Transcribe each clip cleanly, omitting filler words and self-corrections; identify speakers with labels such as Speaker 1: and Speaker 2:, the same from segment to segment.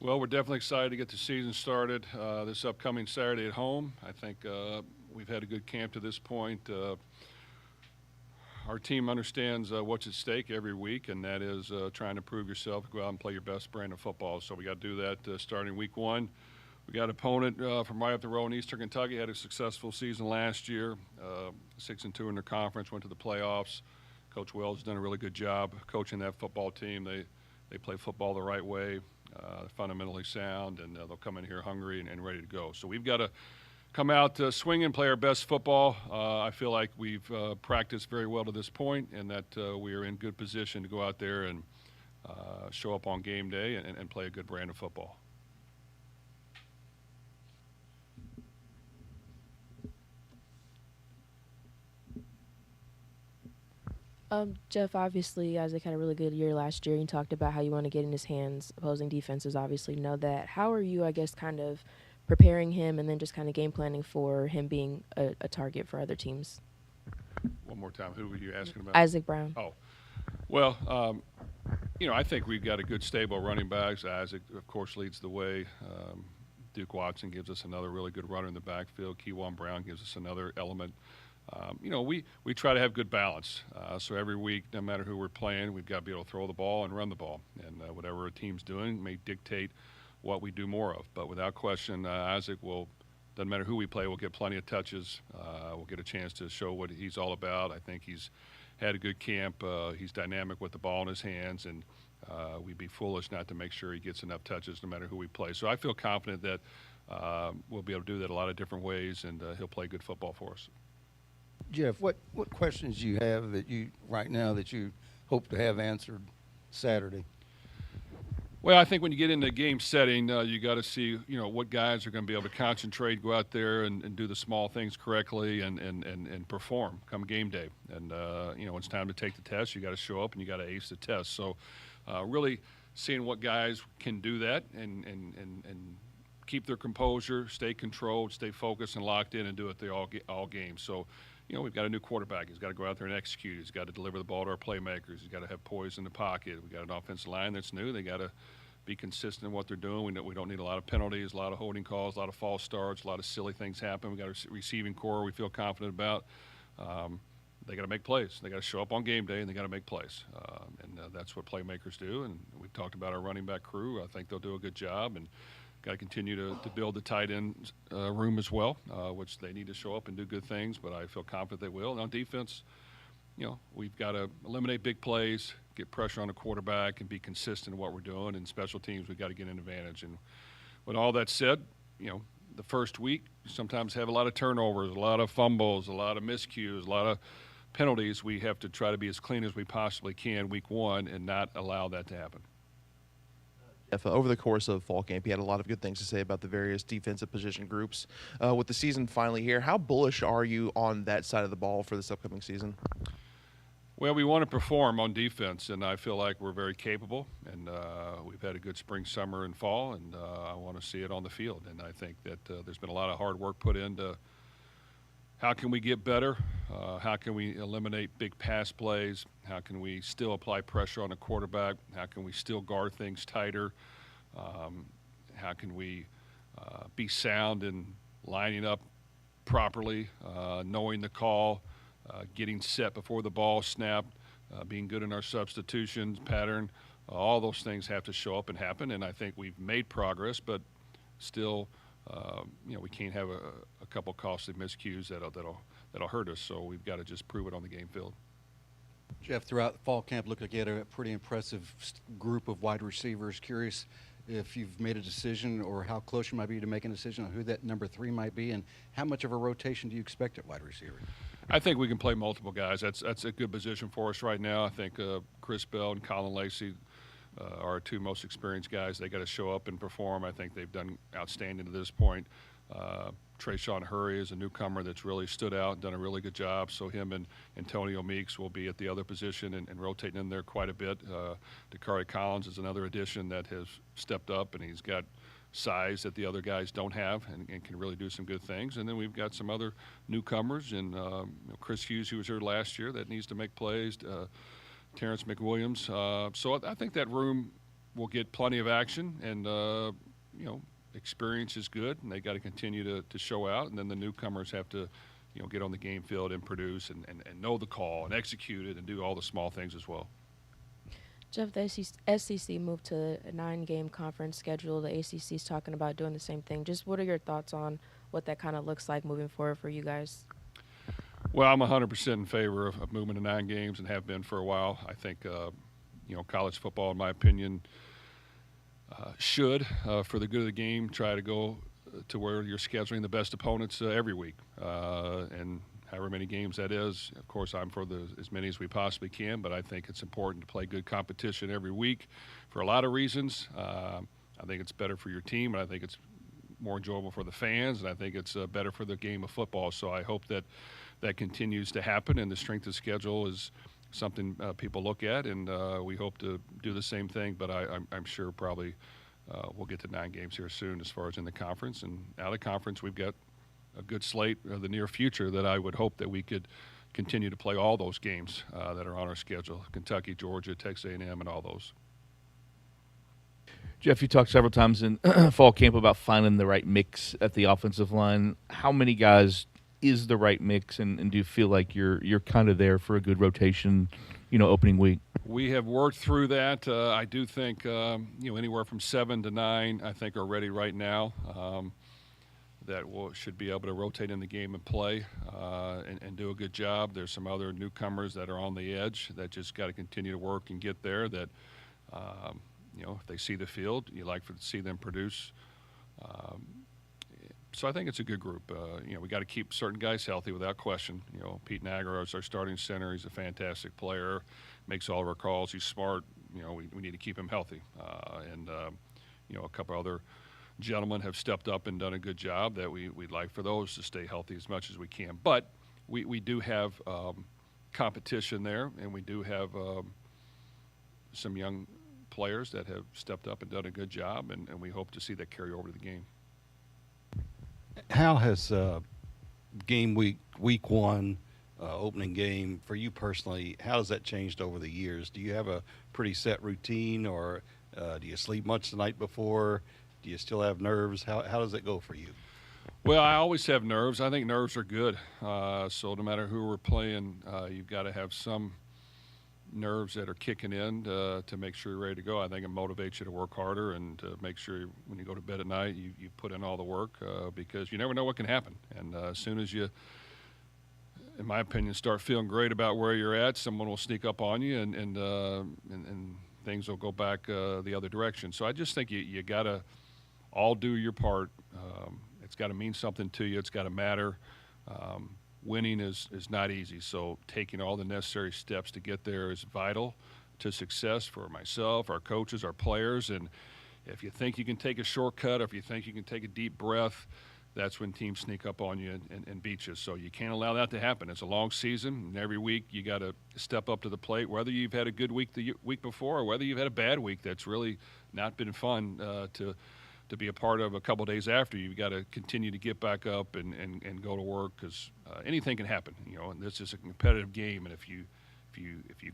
Speaker 1: Well, we're definitely excited to get the season started this upcoming Saturday at home. I think we've had a good camp to this point. Our team understands what's at stake every week, and that is trying to prove yourself, go out and play your best brand of football. So we got to do that starting week one. We got an opponent from right up the road in Eastern Kentucky. Had a successful season last year, 6-2 in their conference, went to the playoffs. Coach Wells has done a really good job coaching that football team. They play football the right way, fundamentally sound, and they'll come in here hungry and ready to go. So we've got to come out swinging, play our best football. I feel like we've practiced very well to this point, and that we are in good position to go out there and show up on game day and play a good brand of football.
Speaker 2: Jeff, obviously, Isaac had a really good year last year. You talked about how you want to get in his hands. Opposing defenses obviously know that. How are you, I guess, kind of preparing him and then just kind of game planning for him being a target for other teams?
Speaker 1: One more time, who were you asking about?
Speaker 2: Isaac Brown.
Speaker 1: Oh, well, I think we've got a good stable of running backs. Isaac, of course, leads the way. Duke Watson gives us another really good runner in the backfield. Keywan Brown gives us another element. We try to have good balance. So every week, no matter who we're playing, we've got to be able to throw the ball and run the ball. And whatever a team's doing may dictate what we do more of. But without question, Isaac doesn't matter who we play, we'll get plenty of touches. We'll get a chance to show what he's all about. I think he's had a good camp. He's dynamic with the ball in his hands, and we'd be foolish not to make sure he gets enough touches no matter who we play. So I feel confident that we'll be able to do that a lot of different ways, and he'll play good football for us.
Speaker 3: Jeff, what questions do you have that you right now that you hope to have answered Saturday?
Speaker 1: Well, I think when you get into a game setting, you got to see, what guys are going to be able to concentrate, go out there and do the small things correctly and perform come game day. And, when it's time to take the test, you got to show up and you got to ace the test. So really seeing what guys can do that and keep their composure, stay controlled, stay focused and locked in and do it all game. So, we've got a new quarterback. He's got to go out there and execute. He's got to deliver the ball to our playmakers. He's got to have poise in the pocket. We've got an offensive line that's new. They got to be consistent in what they're doing. We don't need a lot of penalties, a lot of holding calls, a lot of false starts, a lot of silly things happen. We got a receiving core we feel confident about. They got to make plays. They got to show up on game day, and they got to make plays. And that's what playmakers do. And we've talked about our running back crew. I think they'll do a good job. And got to continue to build the tight end room as well, which they need to show up and do good things, but I feel confident they will. And on defense, we've got to eliminate big plays, get pressure on the quarterback, and be consistent in what we're doing. And special teams, we've got to get an advantage. And with all that said, the first week, you sometimes have a lot of turnovers, a lot of fumbles, a lot of miscues, a lot of penalties. We have to try to be as clean as we possibly can week one and not allow that to happen.
Speaker 4: Over the course of fall camp, he had a lot of good things to say about the various defensive position groups. With the season finally here, how bullish are you on that side of the ball for this upcoming season?
Speaker 1: Well, we want to perform on defense, and I feel like we're very capable. And we've had a good spring, summer, and fall, and I want to see it on the field. And I think that there's been a lot of hard work put into how can we get better? How can we eliminate big pass plays? How can we still apply pressure on the quarterback? How can we still guard things tighter? How can we be sound in lining up properly, knowing the call, getting set before the ball snapped, being good in our substitutions pattern? All those things have to show up and happen, and I think we've made progress, but still – we can't have a couple costly miscues that'll hurt us. So we've got to just prove it on the game field.
Speaker 5: Jeff, throughout the fall camp, looked like you had a pretty impressive group of wide receivers. Curious if you've made a decision or how close you might be to making a decision on who that number 3 might be, and how much of a rotation do you expect at wide receiver?
Speaker 1: I think we can play multiple guys. That's a good position for us right now. I think Chris Bell and Colin Lacey are our 2 most experienced guys. They got to show up and perform. I think they've done outstanding to this point. Trayshawn Hurry is a newcomer that's really stood out and done a really good job. So him and Antonio Meeks will be at the other position and rotating in there quite a bit. Dakari Collins is another addition that has stepped up, and he's got size that the other guys don't have and can really do some good things. And then we've got some other newcomers, and Chris Hughes, who was here last year, that needs to make plays. Terrence McWilliams. So I think that room will get plenty of action, and experience is good, and they got to continue to show out. And then the newcomers have to, get on the game field and produce and know the call and execute it and do all the small things as well.
Speaker 2: Jeff, the SEC moved to a 9-game conference schedule. The ACC is talking about doing the same thing. Just what are your thoughts on what that kind of looks like moving forward for you guys?
Speaker 1: Well, I'm 100% in favor of moving to 9 games and have been for a while. I think, college football, in my opinion, should, for the good of the game, try to go to where you're scheduling the best opponents every week. And however many games that is, of course, I'm for as many as we possibly can, but I think it's important to play good competition every week for a lot of reasons. I think it's better for your team, and I think it's more enjoyable for the fans, and I think it's better for the game of football. So I hope that continues to happen, and the strength of schedule is something people look at, and we hope to do the same thing. But I'm sure probably we'll get to 9 games here soon as far as in the conference. And out of conference, we've got a good slate of the near future that I would hope that we could continue to play all those games that are on our schedule: Kentucky, Georgia, Texas A&M, and all those.
Speaker 6: Jeff, you talked several times in fall camp about finding the right mix at the offensive line. How many guys is the right mix, and do you feel like you're kind of there for a good rotation, opening week?
Speaker 1: We have worked through that. I do think anywhere from 7 to 9 I think are ready right now. That should be able to rotate in the game and play and do a good job. There's some other newcomers that are on the edge that just got to continue to work and get there. That if they see the field, you like to see them produce. So I think it's a good group. We got to keep certain guys healthy without question. Pete Nagar is our starting center. He's a fantastic player, makes all of our calls. He's smart. We need to keep him healthy. And a couple other gentlemen have stepped up and done a good job that we'd like for those to stay healthy as much as we can. But we do have competition there, and we do have some young players that have stepped up and done a good job, and we hope to see that carry over to the game.
Speaker 5: How has game week 1, opening game, for you personally, how has that changed over the years? Do you have a pretty set routine, or do you sleep much the night before? Do you still have nerves? How does it go for you?
Speaker 1: Well, I always have nerves. I think nerves are good. So no matter who we're playing, you've got to have some nerves that are kicking in to make sure you're ready to go. I think it motivates you to work harder and to make sure when you go to bed at night you put in all the work because you never know what can happen. And as soon as you, in my opinion, start feeling great about where you're at, someone will sneak up on you and things will go back the other direction. So I just think you got to all do your part. It's got to mean something to you. It's got to matter. Winning is not easy, so taking all the necessary steps to get there is vital to success for myself, our coaches, our players. And if you think you can take a shortcut, or if you think you can take a deep breath, that's when teams sneak up on you and beat you. So you can't allow that to happen. It's a long season, and every week you got to step up to the plate, whether you've had a good week the week before or whether you've had a bad week that's really not been fun to be a part of a couple of days after. You've got to continue to get back up and go to work because anything can happen, and this is a competitive game. And if you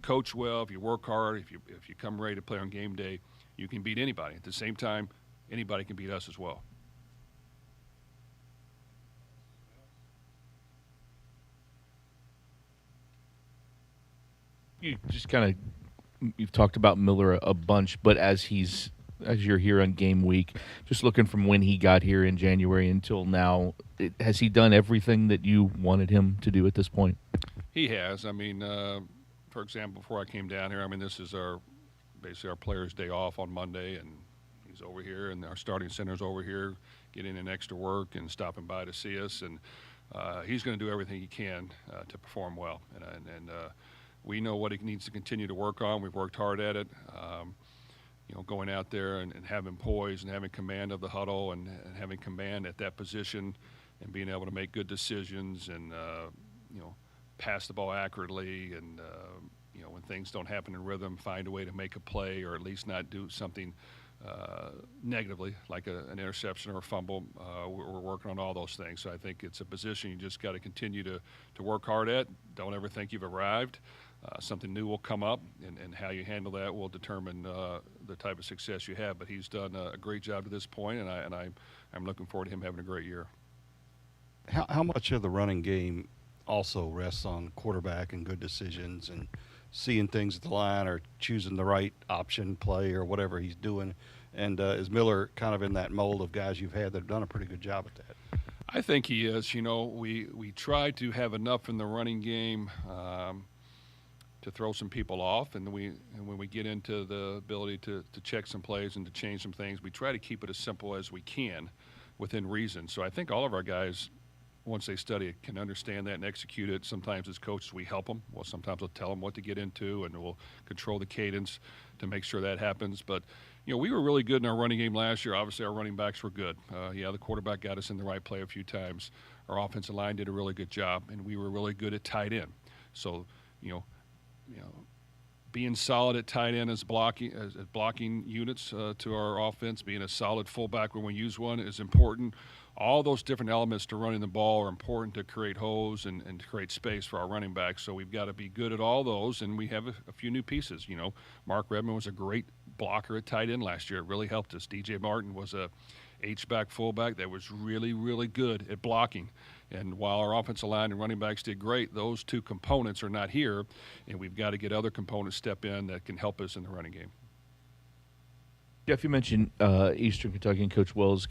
Speaker 1: coach well, if you work hard, if you come ready to play on game day, you can beat anybody. At the same time, anybody can beat us as well.
Speaker 6: You've talked about Miller a bunch, but as you're here on game week, just looking from when he got here in January until now, has he done everything that you wanted him to do at this point?
Speaker 1: He has. I mean, for example, before I came down here, this is basically our players' day off on Monday, and he's over here, and our starting center's over here getting in extra work and stopping by to see us, and he's going to do everything he can to perform well. And we know what he needs to continue to work on. We've worked hard at it. Going out there and having poise and having command of the huddle and having command at that position and being able to make good decisions and, pass the ball accurately and, when things don't happen in rhythm, find a way to make a play or at least not do something negatively like an interception or a fumble. We're working on all those things. So I think it's a position you just got to continue to work hard at. Don't ever think you've arrived. something new will come up, and how you handle that will determine the type of success you have. But he's done a great job to this point, and I'm looking forward to him having a great year.
Speaker 7: How much of the running game also rests on quarterback and good decisions and seeing things at the line or choosing the right option play or whatever he's doing? And is Miller kind of in that mold of guys you've had that have done a pretty good job at that?
Speaker 1: I think he is. You know, we try to have enough in the running game to throw some people off, and when we get into the ability to check some plays and to change some things, we try to keep it as simple as we can within reason. So I think all of our guys, once they study it, can understand that and execute it. Sometimes as coaches we help them. Well, sometimes we'll tell them what to get into, and we'll control the cadence to make sure that happens. But you know, we were really good in our running game last year. Obviously, our running backs were good. The quarterback got us in the right play a few times. Our offensive line did a really good job, and we were really good at tight end. So, you know, being solid at tight end as blocking units to our offense, being a solid fullback when we use one is important. All those different elements to running the ball are important to create holes and to create space for our running backs. So we've got to be good at all those, and we have a few new pieces. You know, Mark Redmond was a great blocker at tight end last year. It really helped us. DJ Martin was a H-back fullback that was really, really good at blocking. And while our offensive line and running backs did great, those two components are not here, and we've got to get other components step in that can help us in the running game.
Speaker 6: Jeff, you mentioned Eastern Kentucky and Coach Wells.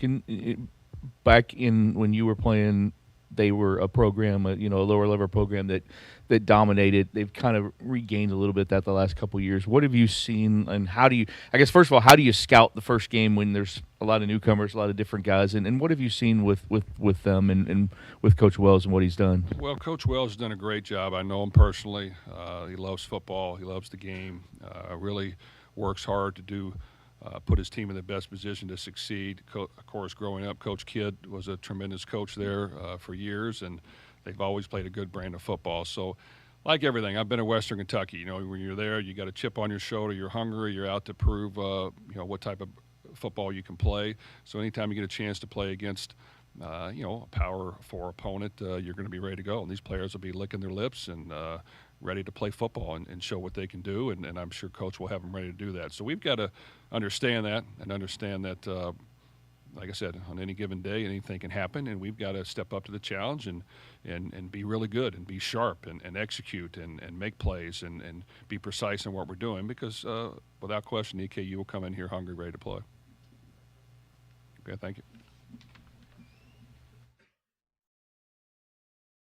Speaker 6: Back in when you were playing, they were a program, a lower level program that dominated. They've kind of regained a little bit that the last couple of years. What have you seen, and how do you? I guess first of all, how do you scout the first game when there's a lot of newcomers, a lot of different guys, and what have you seen with them and with Coach Wells and what he's done?
Speaker 1: Well, Coach Wells has done a great job. I know him personally. He loves football. He loves the game. Really works hard to do. Put his team in the best position to succeed. Of course, growing up, Coach Kidd was a tremendous coach there for years, and they've always played a good brand of football. So, like everything, I've been at Western Kentucky. You know, when you're there, you got a chip on your shoulder. You're hungry. You're out to prove, what type of football you can play. So, anytime you get a chance to play against, a Power 4 opponent, you're going to be ready to go. And these players will be licking their lips and ready to play football and show what they can do, and I'm sure Coach will have them ready to do that. So we've got to understand that, like I said, on any given day, anything can happen, and we've got to step up to the challenge and be really good and be sharp and execute and make plays and be precise in what we're doing, because without question, EKU will come in here hungry, ready to play. Okay, thank you.